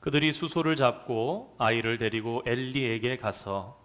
그들이 수소를 잡고 아이를 데리고 엘리에게 가서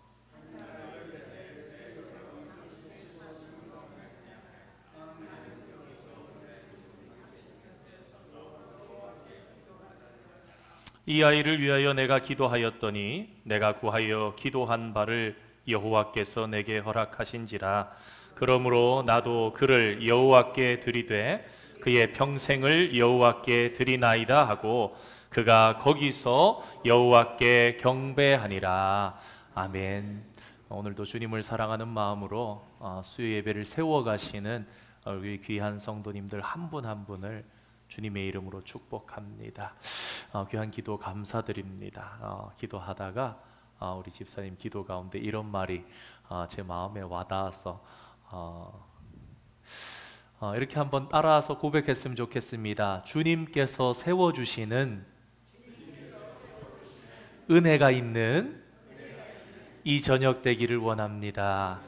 이 아이를 위하여 내가 기도하였더니 내가 구하여 기도한 바를 여호와께서 내게 허락하신지라. 그러므로 나도 그를 여호와께 드리되 그의 평생을 여호와께 드리나이다 하고 그가 거기서 여호와께 경배하니라. 아멘. 오늘도 주님을 사랑하는 마음으로 수요 예배를 세워 가시는 우리 귀한 성도님들 한 분 한 분을 주님의 이름으로 축복합니다. 귀한 기도 감사드립니다. 기도하다가 우리 집사님 기도 가운데 이런 말이 제 마음에 와닿아서 이렇게 한번 따라서 고백했으면 좋겠습니다. 주님께서 세워주시는 은혜가 있는 이 저녁 되기를 원합니다.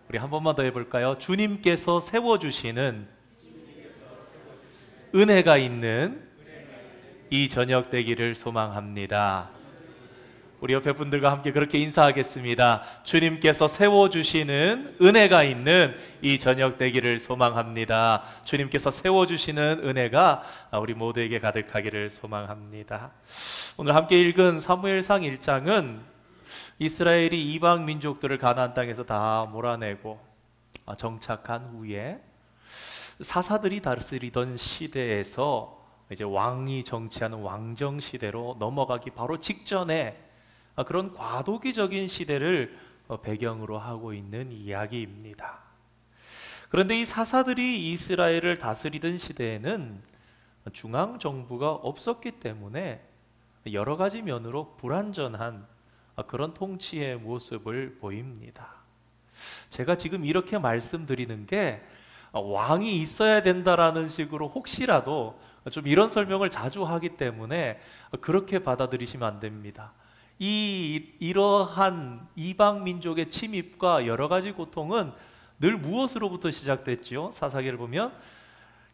우리 한 번만 더 해볼까요? 주님께서 세워주시는 은혜가 있는 이 저녁 되기를 소망합니다. 우리 옆에 분들과 함께 그렇게 인사하겠습니다. 주님께서 세워주시는 은혜가 있는 이 저녁 되기를 소망합니다. 주님께서 세워주시는 은혜가 우리 모두에게 가득하기를 소망합니다. 오늘 함께 읽은 사무엘상 1장은 이스라엘이 이방 민족들을 가나안 땅에서 다 몰아내고 정착한 후에 사사들이 다스리던 시대에서 이제 왕이 정치하는 왕정 시대로 넘어가기 바로 직전에 그런 과도기적인 시대를 배경으로 하고 있는 이야기입니다. 그런데 이 사사들이 이스라엘을 다스리던 시대에는 중앙 정부가 없었기 때문에 여러 가지 면으로 불완전한 그런 통치의 모습을 보입니다. 제가 지금 이렇게 말씀드리는 게 왕이 있어야 된다라는 식으로 혹시라도 좀 이런 설명을 자주 하기 때문에 그렇게 받아들이시면 안 됩니다. 이러한 이방 민족의 침입과 여러 가지 고통은 늘 무엇으로부터 시작됐지요? 사사기를 보면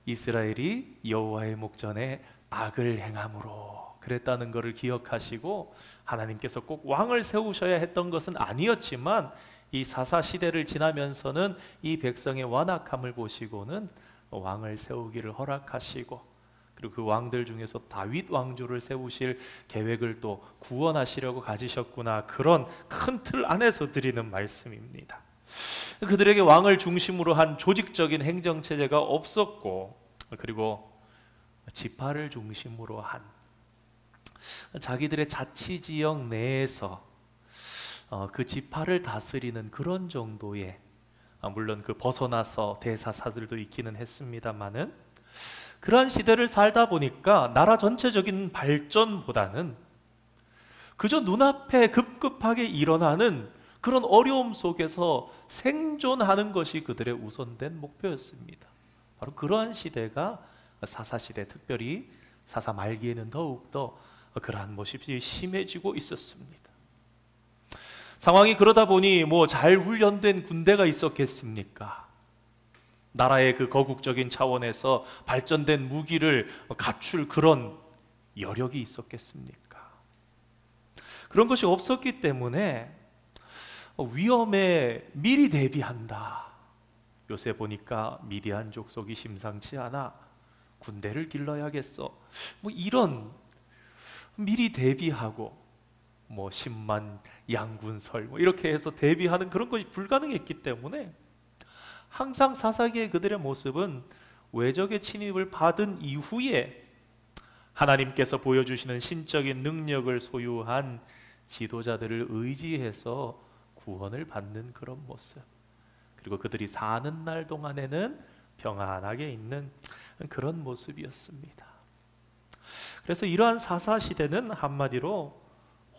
이스라엘이 여호와의 목전에 악을 행함으로 그랬다는 것을 기억하시고 하나님께서 꼭 왕을 세우셔야 했던 것은 아니었지만 이 사사 시대를 지나면서는 이 백성의 완악함을 보시고는 왕을 세우기를 허락하시고 그리고 그 왕들 중에서 다윗 왕조를 세우실 계획을 또 구원하시려고 가지셨구나, 그런 큰 틀 안에서 드리는 말씀입니다. 그들에게 왕을 중심으로 한 조직적인 행정체제가 없었고 그리고 지파를 중심으로 한 자기들의 자치지역 내에서 그 지파를 다스리는 그런 정도의, 물론 그 벗어나서 대사사들도 있기는 했습니다만은 그러한 시대를 살다 보니까 나라 전체적인 발전보다는 그저 눈앞에 급급하게 일어나는 그런 어려움 속에서 생존하는 것이 그들의 우선된 목표였습니다. 바로 그러한 시대가 사사시대, 특별히 사사 말기에는 더욱더 그러한 모습이 심해지고 있었습니다. 상황이 그러다 보니 뭐 잘 훈련된 군대가 있었겠습니까? 나라의 그 거국적인 차원에서 발전된 무기를 갖출 그런 여력이 있었겠습니까? 그런 것이 없었기 때문에 위험에 미리 대비한다. 요새 보니까 미디안 족속이 심상치 않아, 군대를 길러야겠어, 뭐 이런 미리 대비하고 뭐 10만 양군설 뭐 이렇게 해서 대비하는 그런 것이 불가능했기 때문에 항상 사사기의 그들의 모습은 외적의 침입을 받은 이후에 하나님께서 보여주시는 신적인 능력을 소유한 지도자들을 의지해서 구원을 받는 그런 모습, 그리고 그들이 사는 날 동안에는 평안하게 있는 그런 모습이었습니다. 그래서 이러한 사사 시대는 한마디로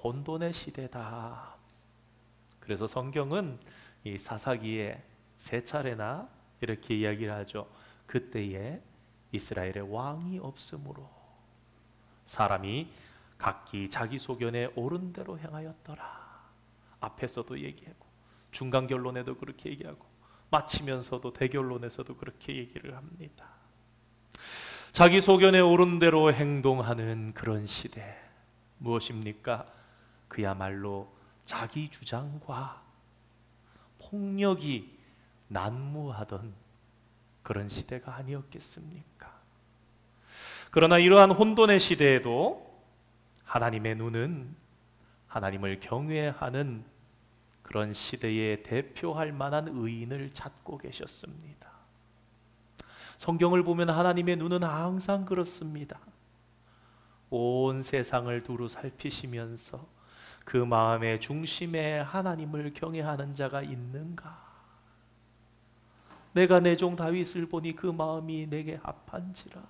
혼돈의 시대다. 그래서 성경은 이 사사기에 세 차례나 이렇게 이야기를 하죠. 그때에 이스라엘의 왕이 없으므로 사람이 각기 자기 소견에 옳은 대로 행하였더라. 앞에서도 얘기하고 중간 결론에도 그렇게 얘기하고 마치면서도 대결론에서도 그렇게 얘기를 합니다. 자기 소견에 오른 대로 행동하는 그런 시대. 무엇입니까? 그야말로 자기 주장과 폭력이 난무하던 그런 시대가 아니었겠습니까? 그러나 이러한 혼돈의 시대에도 하나님의 눈은 하나님을 경외하는 그런 시대에 대표할 만한 의인을 찾고 계셨습니다. 성경을 보면 하나님의 눈은 항상 그렇습니다. 온 세상을 두루 살피시면서 그 마음의 중심에 하나님을 경외하는 자가 있는가? 내가 내 종 다윗을 보니 그 마음이 내게 합한지라.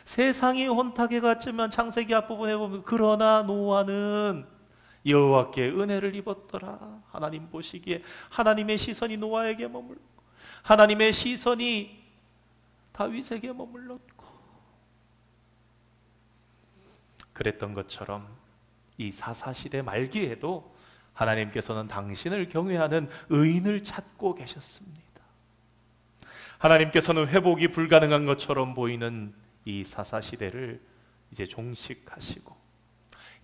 세상이 혼탁해 갔지만 창세기 앞부분에 보면 그러나 노아는 여호와께 은혜를 입었더라. 하나님 보시기에 하나님의 시선이 노아에게 머물고 하나님의 시선이 다윗에게 머물렀고, 그랬던 것처럼 이 사사시대 말기에도 하나님께서는 당신을 경외하는 의인을 찾고 계셨습니다. 하나님께서는 회복이 불가능한 것처럼 보이는 이 사사시대를 이제 종식하시고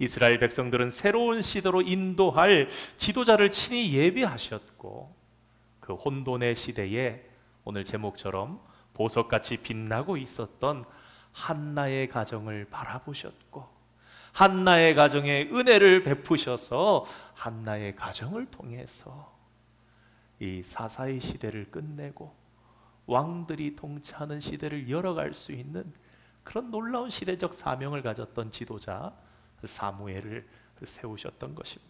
이스라엘 백성들은 새로운 시대로 인도할 지도자를 친히 예비하셨고, 그 혼돈의 시대에 오늘 제목처럼 보석같이 빛나고 있었던 한나의 가정을 바라보셨고, 한나의 가정에 은혜를 베푸셔서 한나의 가정을 통해서 이 사사의 시대를 끝내고 왕들이 통치하는 시대를 열어갈 수 있는 그런 놀라운 시대적 사명을 가졌던 지도자 사무엘을 세우셨던 것입니다.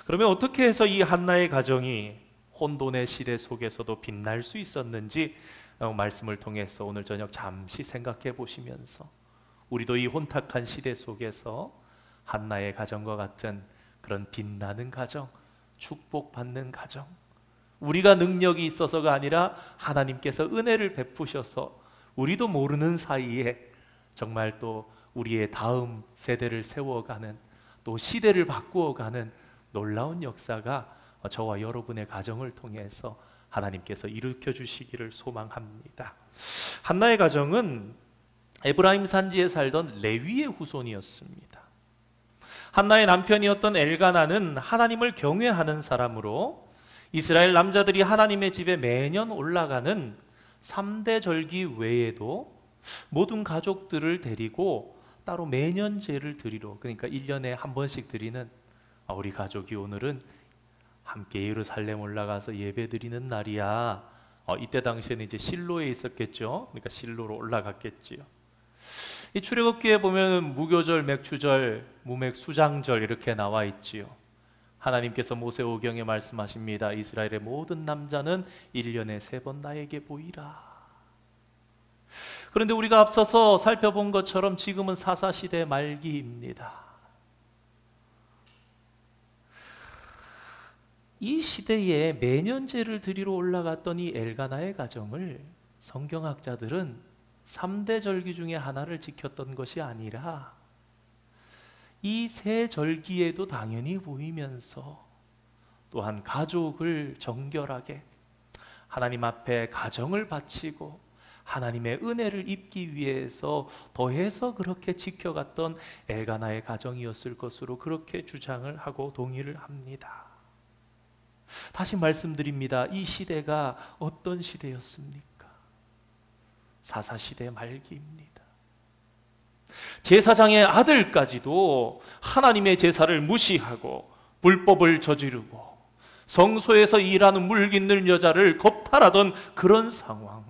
그러면 어떻게 해서 이 한나의 가정이 혼돈의 시대 속에서도 빛날 수 있었는지 말씀을 통해서 오늘 저녁 잠시 생각해 보시면서 우리도 이 혼탁한 시대 속에서 한나의 가정과 같은 그런 빛나는 가정, 축복받는 가정, 우리가 능력이 있어서가 아니라 하나님께서 은혜를 베푸셔서 우리도 모르는 사이에 정말 또 우리의 다음 세대를 세워가는, 또 시대를 바꾸어가는 놀라운 역사가 저와 여러분의 가정을 통해서 하나님께서 일으켜 주시기를 소망합니다. 한나의 가정은 에브라임 산지에 살던 레위의 후손이었습니다. 한나의 남편이었던 엘가나는 하나님을 경외하는 사람으로 이스라엘 남자들이 하나님의 집에 매년 올라가는 3대 절기 외에도 모든 가족들을 데리고 따로 매년 제를 드리러, 그러니까 1년에 한 번씩 드리는, 우리 가족이 오늘은 함께 예루살렘 올라가서 예배 드리는 날이야. 이때 당시에는 이제 실로에 있었겠죠. 그러니까 실로로 올라갔겠지요. 이 출애굽기에 보면 무교절, 맥추절, 무맥 수장절 이렇게 나와 있지요. 하나님께서 모세오경에 말씀하십니다. 이스라엘의 모든 남자는 1년에 3번 나에게 보이라. 그런데 우리가 앞서서 살펴본 것처럼 지금은 사사시대 말기입니다. 이 시대에 매년 제를 드리러 올라갔던 이 엘가나의 가정을 성경학자들은 3대 절기 중에 하나를 지켰던 것이 아니라 이 세 절기에도 당연히 보이면서 또한 가족을 정결하게 하나님 앞에 가정을 바치고 하나님의 은혜를 입기 위해서 더해서 그렇게 지켜갔던 엘가나의 가정이었을 것으로 그렇게 주장을 하고 동의를 합니다. 다시 말씀드립니다. 이 시대가 어떤 시대였습니까? 사사시대 말기입니다. 제사장의 아들까지도 하나님의 제사를 무시하고 불법을 저지르고 성소에서 일하는 물깃는 여자를 겁탈하던 그런 상황.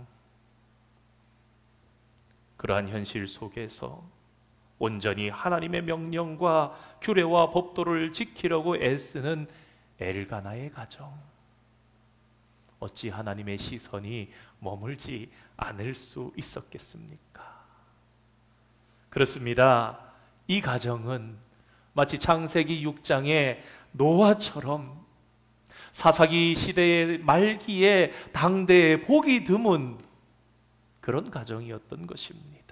그러한 현실 속에서 온전히 하나님의 명령과 규례와 법도를 지키려고 애쓰는 엘가나의 가정, 어찌 하나님의 시선이 머물지 않을 수 있었겠습니까? 그렇습니다. 이 가정은 마치 창세기 6장의 노아처럼 사사기 시대의 말기에 당대에 복이 드문 그런 가정이었던 것입니다.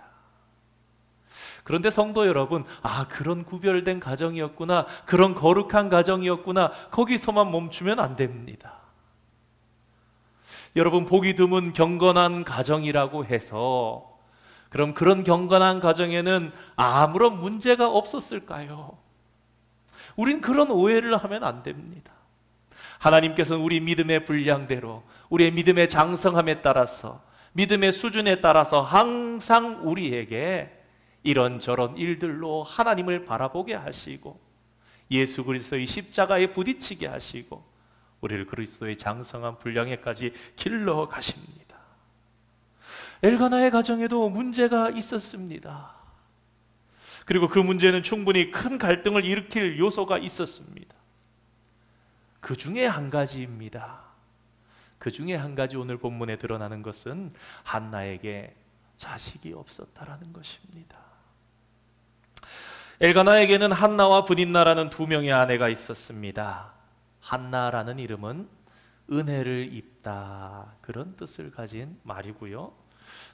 그런데 성도 여러분, 그런 구별된 가정이었구나, 그런 거룩한 가정이었구나, 거기서만 멈추면 안 됩니다. 여러분, 보기 드문 경건한 가정이라고 해서 그럼 그런 경건한 가정에는 아무런 문제가 없었을까요? 우린 그런 오해를 하면 안 됩니다. 하나님께서는 우리 믿음의 분량대로, 우리의 믿음의 장성함에 따라서, 믿음의 수준에 따라서 항상 우리에게 이런저런 일들로 하나님을 바라보게 하시고 예수 그리스도의 십자가에 부딪히게 하시고 우리를 그리스도의 장성한 분량에까지 길러 가십니다. 엘가나의 가정에도 문제가 있었습니다. 그리고 그 문제는 충분히 큰 갈등을 일으킬 요소가 있었습니다. 그 중에 한 가지입니다. 그 중에 한 가지, 오늘 본문에 드러나는 것은 한나에게 자식이 없었다라는 것입니다. 엘가나에게는 한나와 브닌나라는 두 명의 아내가 있었습니다. 한나라는 이름은 은혜를 입다, 그런 뜻을 가진 말이고요.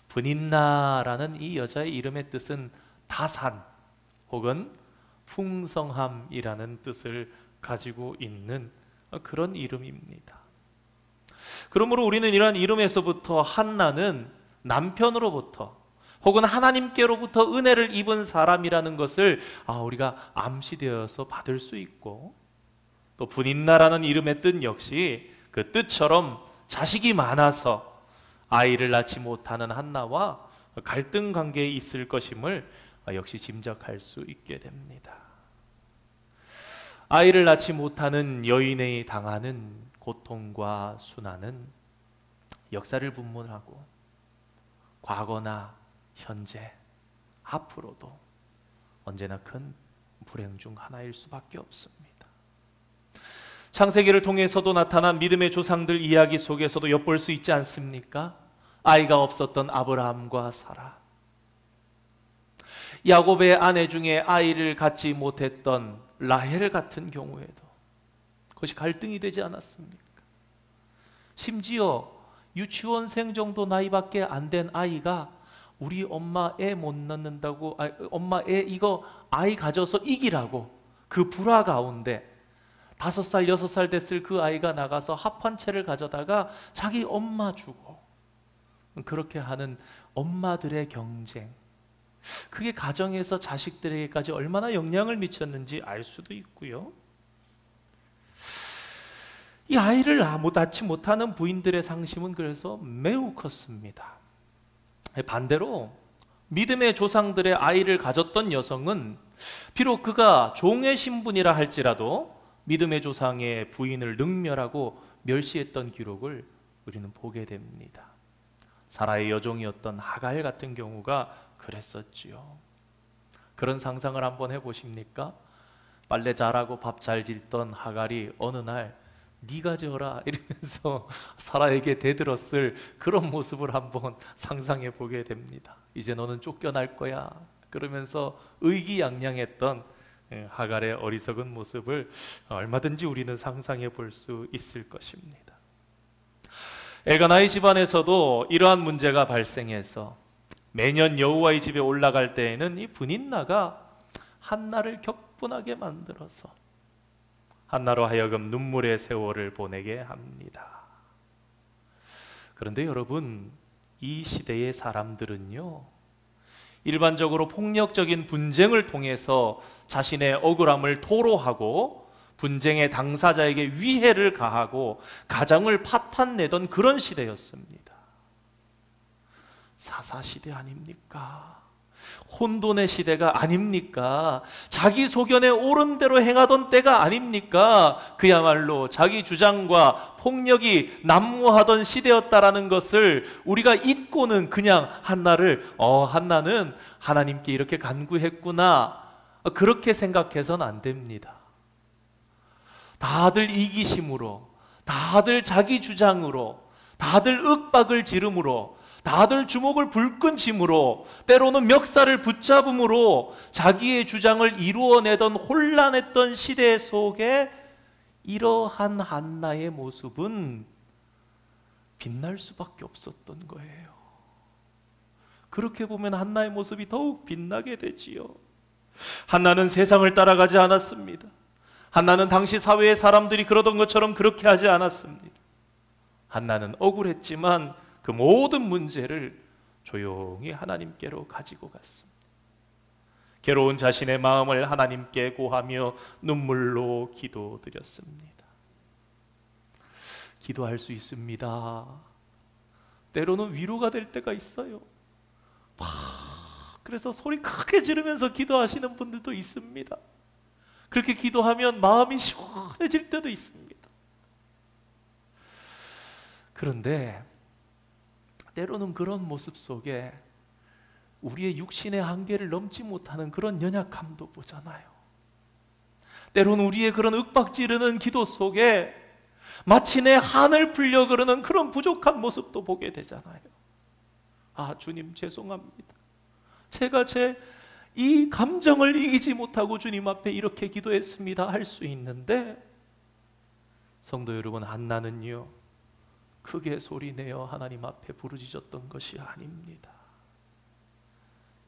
브닌나라는 이 여자의 이름의 뜻은 다산 혹은 풍성함이라는 뜻을 가지고 있는 그런 이름입니다. 그러므로 우리는 이러한 이름에서부터 한나는 남편으로부터 혹은 하나님께로부터 은혜를 입은 사람이라는 것을 우리가 암시되어서 받을 수 있고, 또 브닌나라는 이름의 뜻 역시 그 뜻처럼 자식이 많아서 아이를 낳지 못하는 한나와 갈등 관계에 있을 것임을 역시 짐작할 수 있게 됩니다. 아이를 낳지 못하는 여인이 당하는 고통과 순환은 역사를 분문하고 과거나 현재, 앞으로도 언제나 큰 불행 중 하나일 수밖에 없습니다. 창세기를 통해서도 나타난 믿음의 조상들 이야기 속에서도 엿볼 수 있지 않습니까? 아이가 없었던 아브라함과 사라, 야곱의 아내 중에 아이를 갖지 못했던 라헬 같은 경우에도 그것이 갈등이 되지 않았습니까? 심지어 유치원생 정도 나이밖에 안 된 아이가 우리 엄마 애 못 낳는다고, 엄마 애 이거 아이 가져서 이기라고, 그 불화 가운데 5살, 6살 됐을 그 아이가 나가서 합판체를 가져다가 자기 엄마 주고, 그렇게 하는 엄마들의 경쟁, 그게 가정에서 자식들에게까지 얼마나 영향을 미쳤는지 알 수도 있고요. 이 아이를 낳지 못하는 부인들의 상심은 그래서 매우 컸습니다. 반대로 믿음의 조상들의 아이를 가졌던 여성은 비록 그가 종의 신분이라 할지라도 믿음의 조상의 부인을 능멸하고 멸시했던 기록을 우리는 보게 됩니다. 사라의 여종이었던 하갈 같은 경우가 그랬었지요. 그런 상상을 한번 해보십니까? 빨래 잘하고 밥 잘 짓던 하갈이 어느 날 네가 지어라 이러면서 사라에게 대들었을 그런 모습을 한번 상상해 보게 됩니다. 이제 너는 쫓겨날 거야 그러면서 의기양양했던 하갈의 어리석은 모습을 얼마든지 우리는 상상해 볼 수 있을 것입니다. 엘가나의 집안에서도 이러한 문제가 발생해서 매년 여호와의 집에 올라갈 때에는 이 브닌나가 한나를 격분하게 만들어서 한나로 하여금 눈물의 세월을 보내게 합니다. 그런데 여러분, 이 시대의 사람들은요, 일반적으로 폭력적인 분쟁을 통해서 자신의 억울함을 토로하고 분쟁의 당사자에게 위해를 가하고 가정을 파탄내던 그런 시대였습니다. 사사시대 아닙니까? 혼돈의 시대가 아닙니까? 자기 소견에 옳은 대로 행하던 때가 아닙니까? 그야말로 자기 주장과 폭력이 난무하던 시대였다라는 것을 우리가 잊고는 그냥 한나는 하나님께 이렇게 간구했구나, 그렇게 생각해서는 안 됩니다. 다들 이기심으로, 다들 자기 주장으로, 다들 윽박을 지름으로, 다들 주먹을 불끈 쥐므로, 때로는 멱살을 붙잡음으로 자기의 주장을 이루어내던 혼란했던 시대 속에 이러한 한나의 모습은 빛날 수밖에 없었던 거예요. 그렇게 보면 한나의 모습이 더욱 빛나게 되지요. 한나는 세상을 따라가지 않았습니다. 한나는 당시 사회의 사람들이 그러던 것처럼 그렇게 하지 않았습니다. 한나는 억울했지만 그 모든 문제를 조용히 하나님께로 가지고 갔습니다. 괴로운 자신의 마음을 하나님께 고하며 눈물로 기도드렸습니다. 기도할 수 있습니다. 때로는 위로가 될 때가 있어요. 그래서 소리 크게 지르면서 기도하시는 분들도 있습니다. 그렇게 기도하면 마음이 시원해질 때도 있습니다. 그런데 때로는 그런 모습 속에 우리의 육신의 한계를 넘지 못하는 그런 연약함도 보잖아요. 때로는 우리의 그런 윽박지르는 기도 속에 마치 내 한을 풀려 그러는 그런 부족한 모습도 보게 되잖아요. 아, 주님 죄송합니다. 제가 제 이 감정을 이기지 못하고 주님 앞에 이렇게 기도했습니다 할 수 있는데, 성도 여러분, 한나는요 크게 소리내어 하나님 앞에 부르짖었던 것이 아닙니다.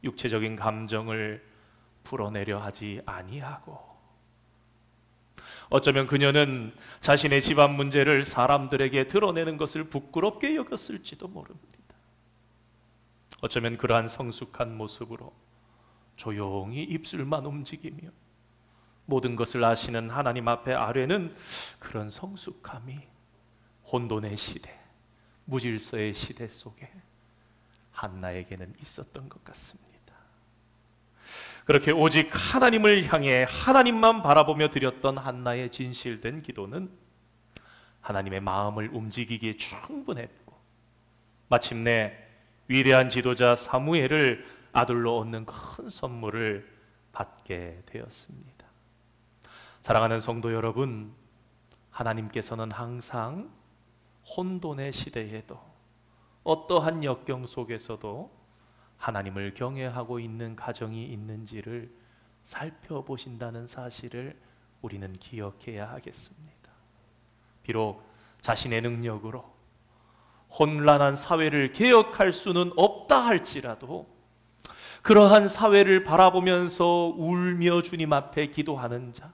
육체적인 감정을 풀어내려 하지 아니하고, 어쩌면 그녀는 자신의 집안 문제를 사람들에게 드러내는 것을 부끄럽게 여겼을지도 모릅니다. 어쩌면 그러한 성숙한 모습으로 조용히 입술만 움직이며 모든 것을 아시는 하나님 앞에 아뢰는 그런 성숙함이 혼돈의 시대, 무질서의 시대 속에 한나에게는 있었던 것 같습니다. 그렇게 오직 하나님을 향해 하나님만 바라보며 드렸던 한나의 진실된 기도는 하나님의 마음을 움직이기에 충분했고, 마침내 위대한 지도자 사무엘을 아들로 얻는 큰 선물을 받게 되었습니다. 사랑하는 성도 여러분, 하나님께서는 항상 혼돈의 시대에도 어떠한 역경 속에서도 하나님을 경외하고 있는 가정이 있는지를 살펴보신다는 사실을 우리는 기억해야 하겠습니다. 비록 자신의 능력으로 혼란한 사회를 개혁할 수는 없다 할지라도 그러한 사회를 바라보면서 울며 주님 앞에 기도하는 자,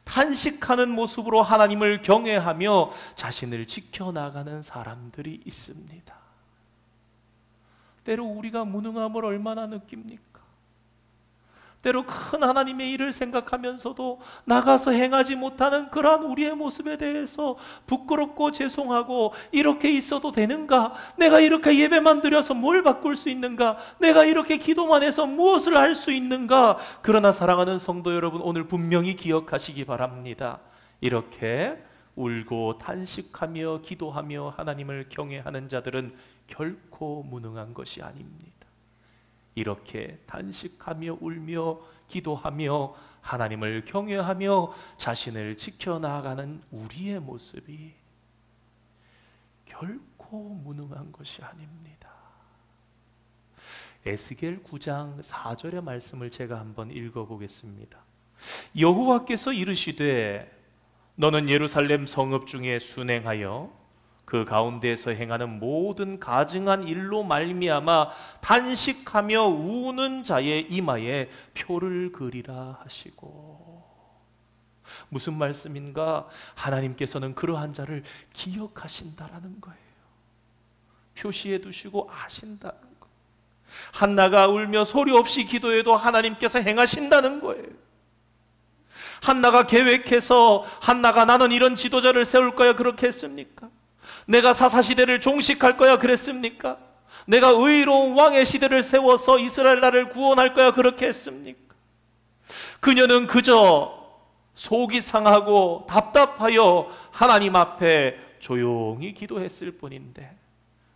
탄식하는 모습으로 하나님을 경외하며 자신을 지켜나가는 사람들이 있습니다. 때로 우리가 무능함을 얼마나 느낍니까? 때로 큰 하나님의 일을 생각하면서도 나가서 행하지 못하는 그러한 우리의 모습에 대해서 부끄럽고 죄송하고, 이렇게 있어도 되는가? 내가 이렇게 예배만 드려서 뭘 바꿀 수 있는가? 내가 이렇게 기도만 해서 무엇을 할 수 있는가? 그러나 사랑하는 성도 여러분, 오늘 분명히 기억하시기 바랍니다. 이렇게 울고 탄식하며 기도하며 하나님을 경외하는 자들은 결코 무능한 것이 아닙니다. 이렇게 단식하며 울며 기도하며 하나님을 경외하며 자신을 지켜나가는 우리의 모습이 결코 무능한 것이 아닙니다. 에스겔 9장 4절의 말씀을 제가 한번 읽어보겠습니다. 여호와께서 이르시되 너는 예루살렘 성읍 중에 순행하여 그 가운데에서 행하는 모든 가증한 일로 말미암아 단식하며 우는 자의 이마에 표를 그리라 하시고. 무슨 말씀인가? 하나님께서는 그러한 자를 기억하신다라는 거예요. 표시해 두시고 아신다는 거예요. 한나가 울며 소리 없이 기도해도 하나님께서 행하신다는 거예요. 한나가 계획해서 한나가 나는 이런 지도자를 세울 거야 그렇게 했습니까? 내가 사사시대를 종식할 거야 그랬습니까? 내가 의로운 왕의 시대를 세워서 이스라엘 나라를 구원할 거야 그렇게 했습니까? 그녀는 그저 속이 상하고 답답하여 하나님 앞에 조용히 기도했을 뿐인데,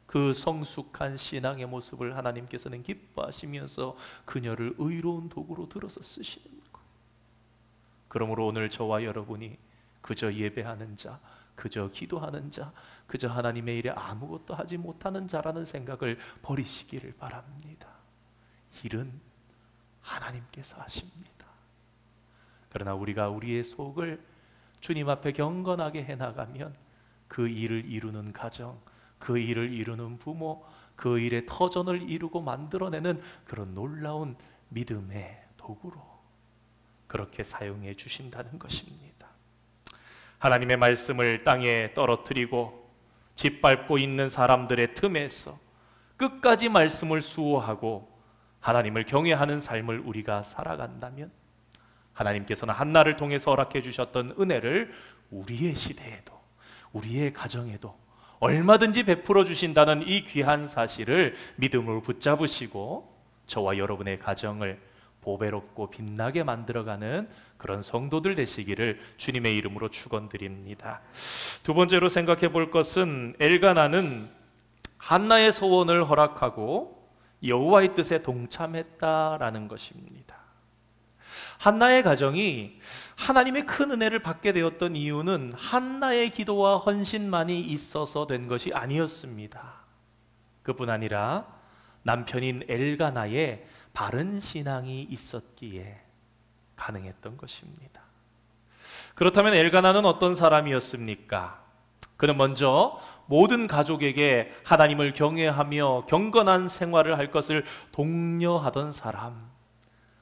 그 성숙한 신앙의 모습을 하나님께서는 기뻐하시면서 그녀를 의로운 도구로 들어서 쓰시는 거예요. 그러므로 오늘 저와 여러분이 그저 예배하는 자, 그저 기도하는 자, 그저 하나님의 일에 아무것도 하지 못하는 자라는 생각을 버리시기를 바랍니다. 일은 하나님께서 하십니다. 그러나 우리가 우리의 속을 주님 앞에 경건하게 해나가면 그 일을 이루는 가정, 그 일을 이루는 부모, 그 일의 터전을 이루고 만들어내는 그런 놀라운 믿음의 도구로 그렇게 사용해 주신다는 것입니다. 하나님의 말씀을 땅에 떨어뜨리고 짓밟고 있는 사람들의 틈에서 끝까지 말씀을 수호하고 하나님을 경외하는 삶을 우리가 살아간다면 하나님께서는 한나를 통해서 허락해 주셨던 은혜를 우리의 시대에도 우리의 가정에도 얼마든지 베풀어 주신다는 이 귀한 사실을 믿음으로 붙잡으시고 저와 여러분의 가정을 보배롭고 빛나게 만들어가는 그런 성도들 되시기를 주님의 이름으로 축원드립니다. 두 번째로 생각해 볼 것은 엘가나는 한나의 소원을 허락하고 여호와의 뜻에 동참했다라는 것입니다. 한나의 가정이 하나님의 큰 은혜를 받게 되었던 이유는 한나의 기도와 헌신만이 있어서 된 것이 아니었습니다. 그뿐 아니라 남편인 엘가나의 바른 신앙이 있었기에 가능했던 것입니다. 그렇다면 엘가나는 어떤 사람이었습니까? 그는 먼저 모든 가족에게 하나님을 경외하며 경건한 생활을 할 것을 독려하던 사람,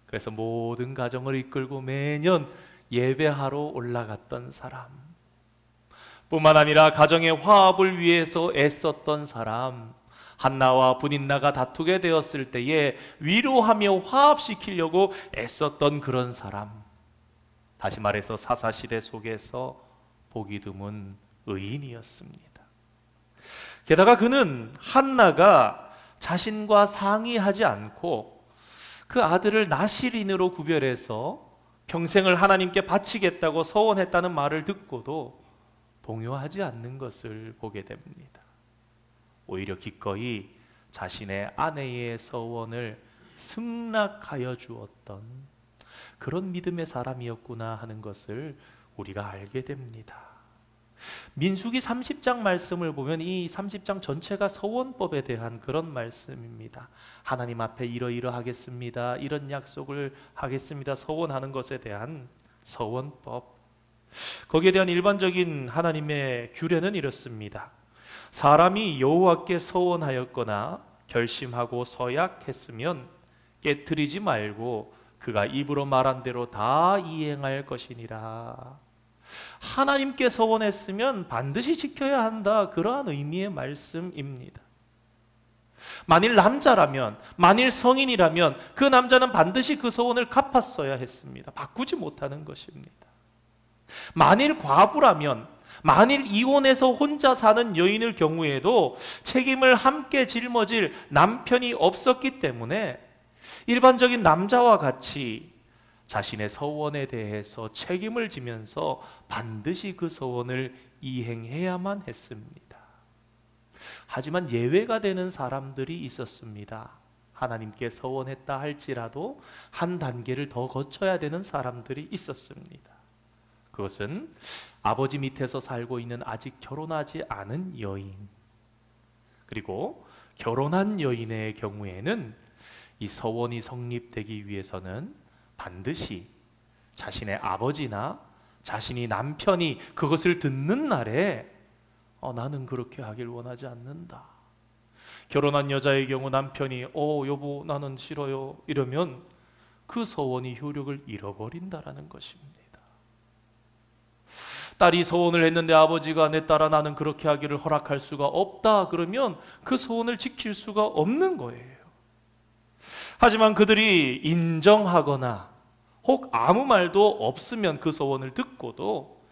그래서 모든 가정을 이끌고 매년 예배하러 올라갔던 사람, 뿐만 아니라 가정의 화합을 위해서 애썼던 사람, 한나와 브닌나가 다투게 되었을 때에 위로하며 화합시키려고 애썼던 그런 사람, 다시 말해서 사사시대 속에서 보기 드문 의인이었습니다. 게다가 그는 한나가 자신과 상의하지 않고 그 아들을 나실인으로 구별해서 평생을 하나님께 바치겠다고 서원했다는 말을 듣고도 동요하지 않는 것을 보게 됩니다. 오히려 기꺼이 자신의 아내의 서원을 승낙하여 주었던 그런 믿음의 사람이었구나 하는 것을 우리가 알게 됩니다. 민수기 30장 말씀을 보면 이 30장 전체가 서원법에 대한 그런 말씀입니다. 하나님 앞에 이러이러하겠습니다, 이런 약속을 하겠습니다, 서원하는 것에 대한 서원법. 거기에 대한 일반적인 하나님의 규례는 이렇습니다. 사람이 여호와께 서원하였거나 결심하고 서약했으면 깨트리지 말고 그가 입으로 말한 대로 다 이행할 것이니라. 하나님께 서원했으면 반드시 지켜야 한다, 그러한 의미의 말씀입니다. 만일 남자라면, 만일 성인이라면 그 남자는 반드시 그 서원을 갚았어야 했습니다. 바꾸지 못하는 것입니다. 만일 과부라면, 만일 이혼해서 혼자 사는 여인의 경우에도 책임을 함께 짊어질 남편이 없었기 때문에 일반적인 남자와 같이 자신의 서원에 대해서 책임을 지면서 반드시 그 서원을 이행해야만 했습니다. 하지만 예외가 되는 사람들이 있었습니다. 하나님께 서원했다 할지라도 한 단계를 더 거쳐야 되는 사람들이 있었습니다. 그것은 아버지 밑에서 살고 있는 아직 결혼하지 않은 여인, 그리고 결혼한 여인의 경우에는 이 서원이 성립되기 위해서는 반드시 자신의 아버지나 자신이 남편이 그것을 듣는 날에 나는 그렇게 하길 원하지 않는다. 결혼한 여자의 경우 남편이 여보 나는 싫어요 이러면 그 서원이 효력을 잃어버린다라는 것입니다. 딸이 서원을 했는데 아버지가 내 딸아 나는 그렇게 하기를 허락할 수가 없다 그러면 그 서원을 지킬 수가 없는 거예요. 하지만 그들이 인정하거나 혹 아무 말도 없으면 그 서원을 듣고도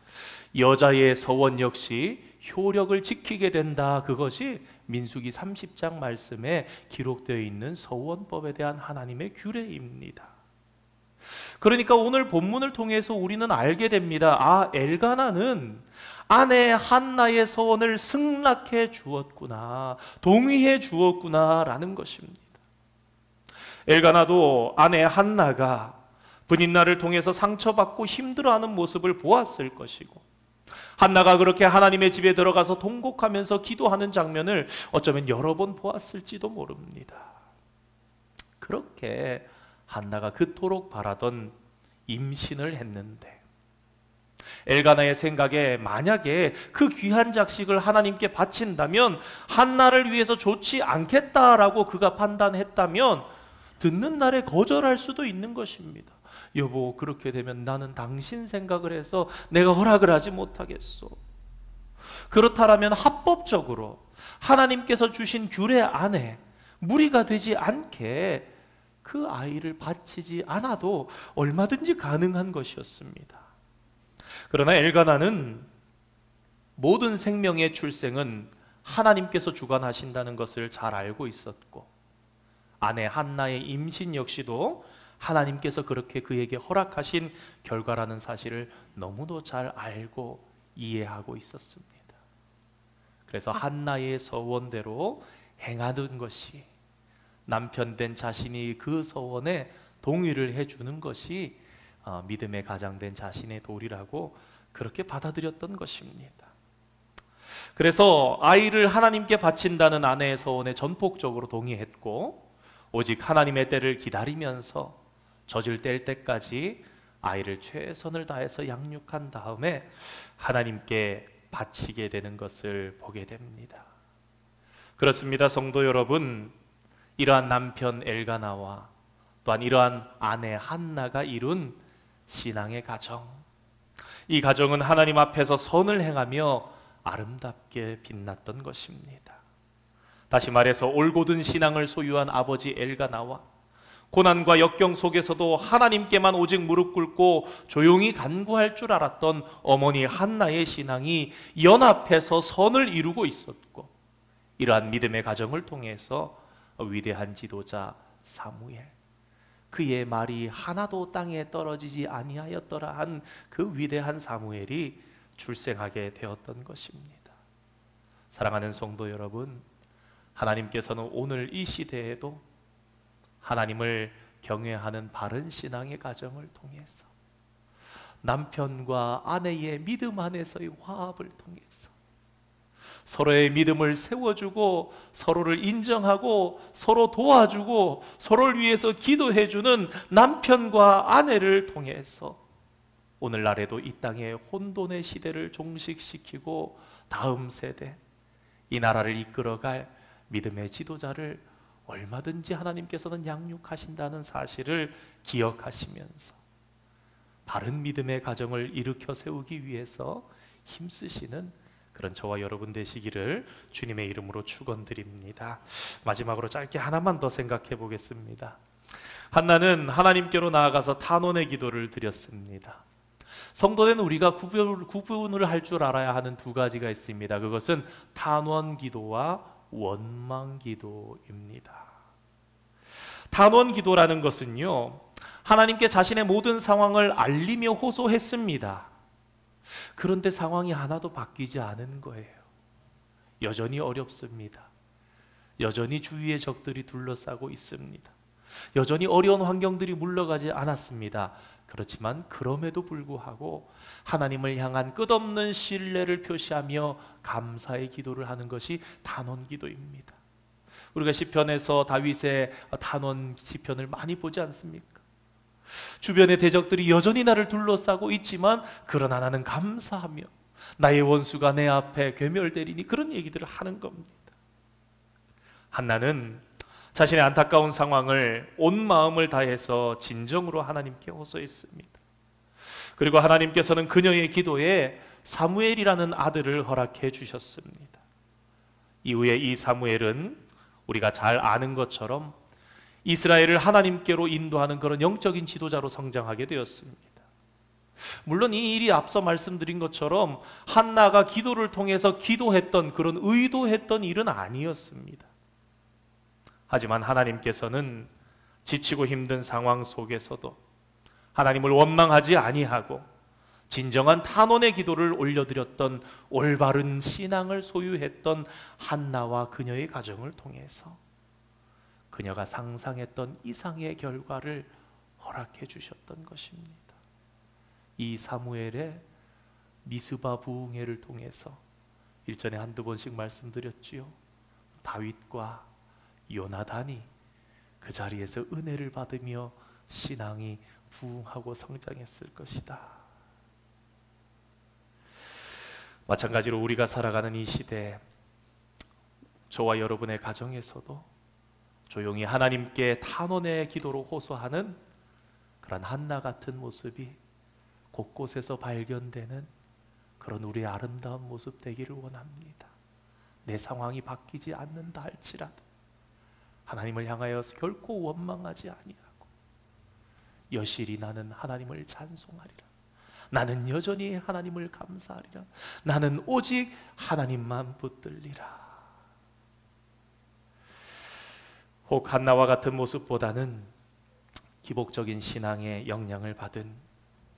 여자의 서원 역시 효력을 지키게 된다. 그것이 민수기 30장 말씀에 기록되어 있는 서원법에 대한 하나님의 규례입니다. 그러니까 오늘 본문을 통해서 우리는 알게 됩니다. 엘가나는 아내 한나의 서원을 승낙해 주었구나, 동의해 주었구나 라는 것입니다. 엘가나도 아내 한나가 브닌나를 통해서 상처받고 힘들어하는 모습을 보았을 것이고, 한나가 그렇게 하나님의 집에 들어가서 통곡하면서 기도하는 장면을 어쩌면 여러 번 보았을지도 모릅니다. 그렇게 한나가 그토록 바라던 임신을 했는데 엘가나의 생각에 만약에 그 귀한 자식을 하나님께 바친다면 한나를 위해서 좋지 않겠다라고 그가 판단했다면 듣는 날에 거절할 수도 있는 것입니다. 여보 그렇게 되면 나는 당신 생각을 해서 내가 허락을 하지 못하겠소. 그렇다면 합법적으로 하나님께서 주신 규례 안에 무리가 되지 않게 그 아이를 바치지 않아도 얼마든지 가능한 것이었습니다. 그러나 엘가나는 모든 생명의 출생은 하나님께서 주관하신다는 것을 잘 알고 있었고, 아내 한나의 임신 역시도 하나님께서 그렇게 그에게 허락하신 결과라는 사실을 너무도 잘 알고 이해하고 있었습니다. 그래서 한나의 서원대로 행하는 것이, 남편 된 자신이 그 서원에 동의를 해주는 것이 믿음의 가장된 자신의 도리라고 그렇게 받아들였던 것입니다. 그래서 아이를 하나님께 바친다는 아내의 서원에 전폭적으로 동의했고, 오직 하나님의 때를 기다리면서 젖을 뗄 때까지 아이를 최선을 다해서 양육한 다음에 하나님께 바치게 되는 것을 보게 됩니다. 그렇습니다, 성도 여러분. 이러한 남편 엘가나와 또한 이러한 아내 한나가 이룬 신앙의 가정, 이 가정은 하나님 앞에서 선을 행하며 아름답게 빛났던 것입니다. 다시 말해서 올곧은 신앙을 소유한 아버지 엘가나와 고난과 역경 속에서도 하나님께만 오직 무릎 꿇고 조용히 간구할 줄 알았던 어머니 한나의 신앙이 연합해서 선을 이루고 있었고, 이러한 믿음의 가정을 통해서 위대한 지도자 사무엘, 그의 말이 하나도 땅에 떨어지지 아니하였더라 한 그 위대한 사무엘이 출생하게 되었던 것입니다. 사랑하는 성도 여러분, 하나님께서는 오늘 이 시대에도 하나님을 경외하는 바른 신앙의 가정을 통해서, 남편과 아내의 믿음 안에서의 화합을 통해서 서로의 믿음을 세워주고 서로를 인정하고 서로 도와주고 서로를 위해서 기도해주는 남편과 아내를 통해서 오늘날에도 이 땅의 혼돈의 시대를 종식시키고 다음 세대, 이 나라를 이끌어갈 믿음의 지도자를 얼마든지 하나님께서는 양육하신다는 사실을 기억하시면서 바른 믿음의 가정을 일으켜 세우기 위해서 힘쓰시는 그런 저와 여러분 되시기를 주님의 이름으로 축원드립니다. 마지막으로 짧게 하나만 더 생각해 보겠습니다. 한나는 하나님께로 나아가서 탄원의 기도를 드렸습니다. 성도된 우리가 구분을 할 줄 알아야 하는 두 가지가 있습니다. 그것은 탄원 기도와 원망 기도입니다. 탄원 기도라는 것은요, 하나님께 자신의 모든 상황을 알리며 호소했습니다. 그런데 상황이 하나도 바뀌지 않은 거예요. 여전히 어렵습니다. 여전히 주위의 적들이 둘러싸고 있습니다. 여전히 어려운 환경들이 물러가지 않았습니다. 그렇지만 그럼에도 불구하고 하나님을 향한 끝없는 신뢰를 표시하며 감사의 기도를 하는 것이 탄원 기도입니다. 우리가 시편에서 다윗의 탄원 시편을 많이 보지 않습니까? 주변의 대적들이 여전히 나를 둘러싸고 있지만 그러나 나는 감사하며 나의 원수가 내 앞에 괴멸되리니, 그런 얘기들을 하는 겁니다. 한나는 자신의 안타까운 상황을 온 마음을 다해서 진정으로 하나님께 호소했습니다. 그리고 하나님께서는 그녀의 기도에 사무엘이라는 아들을 허락해 주셨습니다. 이후에 이 사무엘은 우리가 잘 아는 것처럼 이스라엘을 하나님께로 인도하는 그런 영적인 지도자로 성장하게 되었습니다. 물론 이 일이 앞서 말씀드린 것처럼 한나가 기도를 통해서 기도했던 그런 의도했던 일은 아니었습니다. 하지만 하나님께서는 지치고 힘든 상황 속에서도 하나님을 원망하지 아니하고 진정한 탄원의 기도를 올려드렸던 올바른 신앙을 소유했던 한나와 그녀의 가정을 통해서 그녀가 상상했던 이상의 결과를 허락해 주셨던 것입니다. 이 사무엘의 미스바 부흥회를 통해서 일전에 한두 번씩 말씀드렸지요. 다윗과 요나단이 그 자리에서 은혜를 받으며 신앙이 부흥하고 성장했을 것이다. 마찬가지로 우리가 살아가는 이 시대, 저와 여러분의 가정에서도 조용히 하나님께 탄원의 기도로 호소하는 그런 한나 같은 모습이 곳곳에서 발견되는 그런 우리의 아름다운 모습 되기를 원합니다. 내 상황이 바뀌지 않는다 할지라도 하나님을 향하여 결코 원망하지 아니하고 여실히 나는 하나님을 찬송하리라. 나는 여전히 하나님을 감사하리라. 나는 오직 하나님만 붙들리라. 혹 한나와 같은 모습보다는 기복적인 신앙의 영향을 받은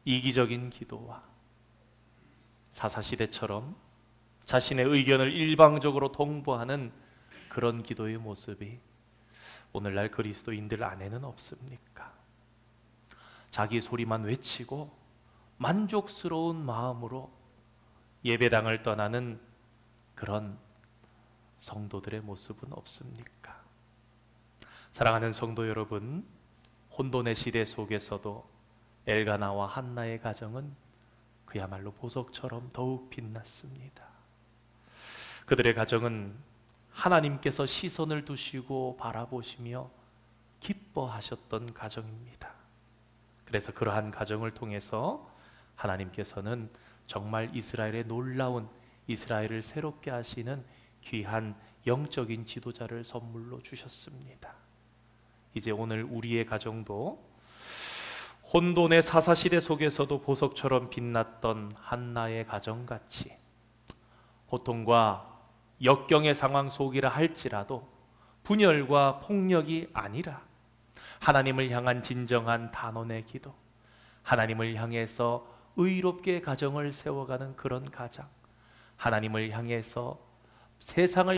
이기적인 기도와 사사시대처럼 자신의 의견을 일방적으로 통보하는 그런 기도의 모습이 오늘날 그리스도인들 안에는 없습니까? 자기 소리만 외치고 만족스러운 마음으로 예배당을 떠나는 그런 성도들의 모습은 없습니까? 사랑하는 성도 여러분, 혼돈의 시대 속에서도 엘가나와 한나의 가정은 그야말로 보석처럼 더욱 빛났습니다. 그들의 가정은 하나님께서 시선을 두시고 바라보시며 기뻐하셨던 가정입니다. 그래서 그러한 가정을 통해서 하나님께서는 정말 이스라엘의 놀라운, 이스라엘을 새롭게 하시는 귀한 영적인 지도자를 선물로 주셨습니다. 이제 오늘 우리의 가정도 혼돈의 사사시대 속에서도 보석처럼 빛났던 한나의 가정같이 고통과 역경의 상황 속이라 할지라도 분열과 폭력이 아니라 하나님을 향한 진정한 단원의 기도, 하나님을 향해서 의롭게 가정을 세워가는 그런 가정, 하나님을 향해서 세상을